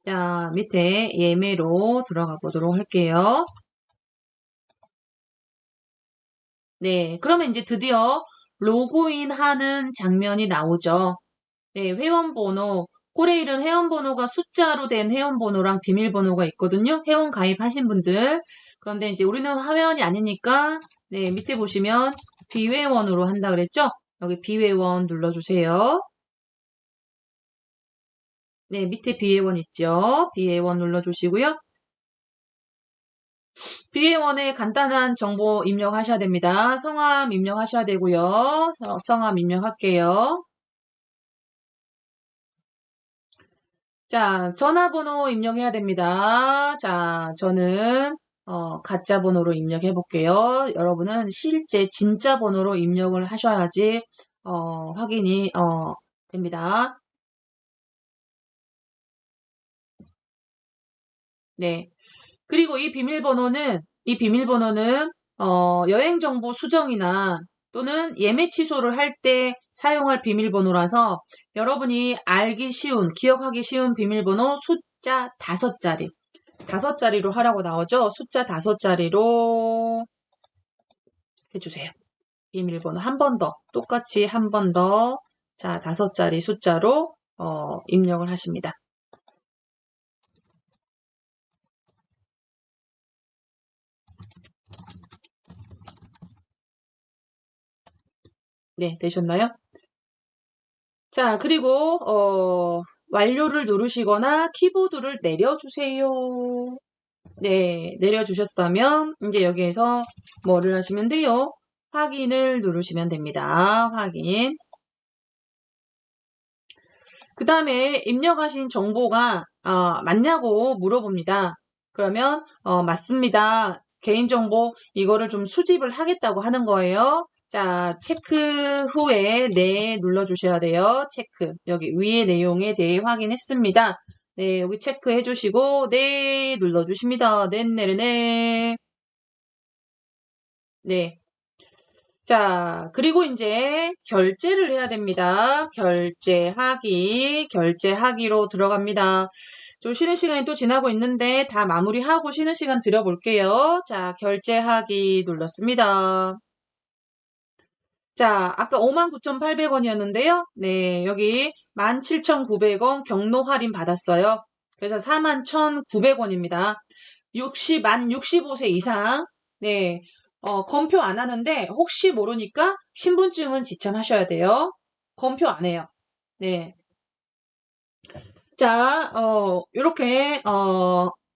자, 밑에 예매로 들어가 보도록 할게요. 네, 그러면 이제 드디어 로그인 하는 장면이 나오죠. 네, 회원번호, 코레일은 회원번호가 숫자로 된 회원번호랑 비밀번호가 있거든요. 회원 가입하신 분들. 그런데 이제 우리는 회원이 아니니까, 네, 밑에 보시면 비회원으로 한다 그랬죠? 여기 비회원 눌러주세요. 네, 밑에 비회원 있죠? 비회원 눌러주시고요. 비회원에 간단한 정보 입력하셔야 됩니다. 성함 입력하셔야 되고요. 성함 입력할게요. 자, 전화번호 입력해야 됩니다. 자, 저는 가짜 번호로 입력해 볼게요. 여러분은 실제 진짜 번호로 입력을 하셔야지 확인이 됩니다. 네. 그리고 이 비밀번호는 여행 정보 수정이나 또는 예매 취소를 할 때 사용할 비밀번호라서 여러분이 알기 쉬운, 기억하기 쉬운 비밀번호 숫자 5자리. 5자리로 하라고 나오죠? 숫자 5자리로 해주세요. 비밀번호 한 번 더, 똑같이 한 번 더, 자, 5자리 숫자로 입력을 하십니다. 네, 되셨나요? 자, 그리고 완료를 누르시거나 키보드를 내려주세요. 네, 내려주셨다면 이제 여기에서 뭐를 하시면 돼요? 확인을 누르시면 됩니다. 확인. 그 다음에 입력하신 정보가 맞냐고 물어봅니다. 그러면 맞습니다. 개인정보 이거를 좀 수집을 하겠다고 하는 거예요. 자, 체크 후에 네 눌러주셔야 돼요. 체크. 여기 위의 내용에 대해 확인했습니다. 네, 여기 체크해 주시고 네 눌러주십니다. 네네네. 네. 자, 그리고 이제 결제를 해야 됩니다. 결제하기로 들어갑니다. 좀 쉬는 시간이 또 지나고 있는데 다 마무리하고 쉬는 시간 드려볼게요. 자, 결제하기 눌렀습니다. 자, 아까 59,800원이었는데요. 네, 여기 17,900원 경로 할인 받았어요. 그래서 41,900원입니다. 만 65세 이상, 네, 검표 안 하는데, 혹시 모르니까 신분증은 지참하셔야 돼요. 검표 안 해요. 네. 자, 요렇게,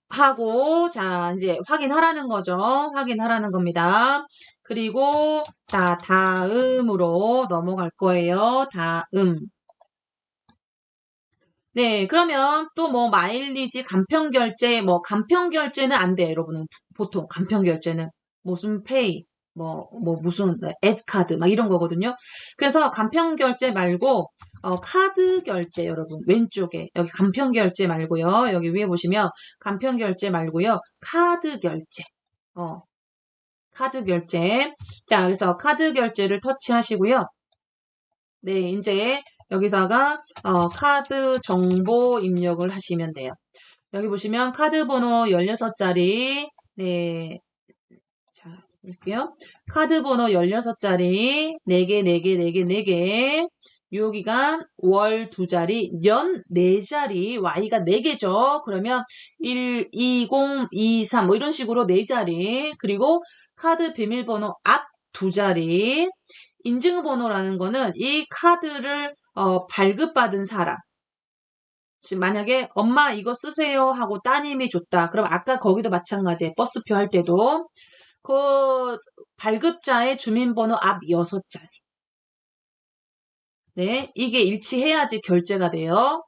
하고, 자, 이제 확인하라는 거죠. 확인하라는 겁니다. 그리고, 자, 다음으로 넘어갈 거예요. 다음. 네, 그러면 또 뭐 마일리지 간편결제, 뭐 간편결제는 안 돼요, 여러분은. 보통 간편결제는. 무슨 페이, 무슨 앱카드, 막 이런 거거든요. 그래서 간편결제 말고, 카드 결제, 여러분. 왼쪽에. 여기 간편결제 말고요. 여기 위에 보시면 간편결제 말고요. 카드 결제. 어, 카드 결제. 자, 그래서 카드 결제를 터치하시고요. 네, 이제 여기다가 카드 정보 입력을 하시면 돼요. 여기 보시면 카드 번호 16자리, 네, 자, 볼게요. 카드 번호 16자리, 4개, 4개, 4개, 4개, 유효기간 월 2자리, 연 4자리, Y가 4개죠. 그러면 1, 20, 23, 뭐 이런 식으로 4자리, 그리고 카드 비밀번호 앞 2자리, 인증번호라는 거는 이 카드를 발급받은 사람. 지금 만약에 엄마 이거 쓰세요 하고 따님이 줬다. 그럼 아까 거기도 마찬가지예요. 버스표 할 때도. 그 발급자의 주민번호 앞 6자리. 네, 이게 일치해야지 결제가 돼요.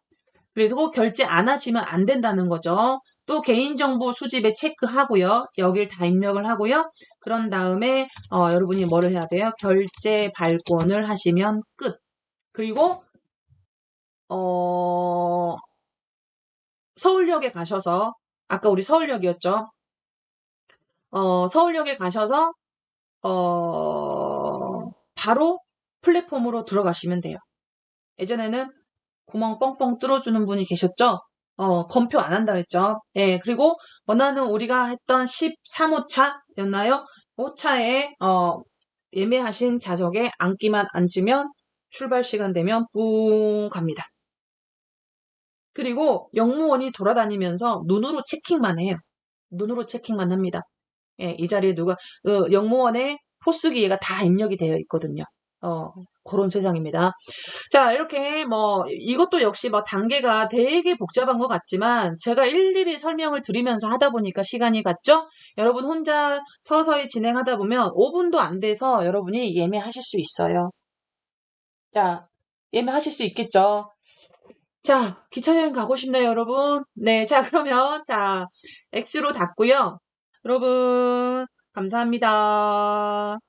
그래서 결제 안 하시면 안 된다는 거죠. 또 개인정보 수집에 체크하고요. 여길 다 입력을 하고요. 그런 다음에 여러분이 뭐를 해야 돼요? 결제 발권을 하시면 끝. 그리고 서울역에 가셔서 아까 우리 서울역이었죠. 서울역에 가셔서 바로 플랫폼으로 들어가시면 돼요. 예전에는 구멍 뻥뻥 뚫어주는 분이 계셨죠? 검표 안 한다 그랬죠? 예, 그리고 원하는 우리가 했던 13호차였나요? 5차에, 예매하신 좌석에 앉기만 앉으면 출발 시간 되면 뿡 갑니다. 그리고 영무원이 돌아다니면서 눈으로 체킹만 해요. 눈으로 체킹만 합니다. 예, 이 자리에 누가, 영무원의 포스기가 다 입력이 되어 있거든요. 그런 세상입니다. 자, 이렇게 이것도 역시 단계가 되게 복잡한 것 같지만, 제가 일일이 설명을 드리면서 하다 보니까 시간이 갔죠? 여러분 혼자 서서히 진행하다 보면 5분도 안 돼서 여러분이 예매하실 수 있어요. 자, 예매하실 수 있겠죠? 자, 기차 여행 가고 싶네요, 여러분. 네, 자, 그러면, 자, X로 닫고요. 여러분, 감사합니다.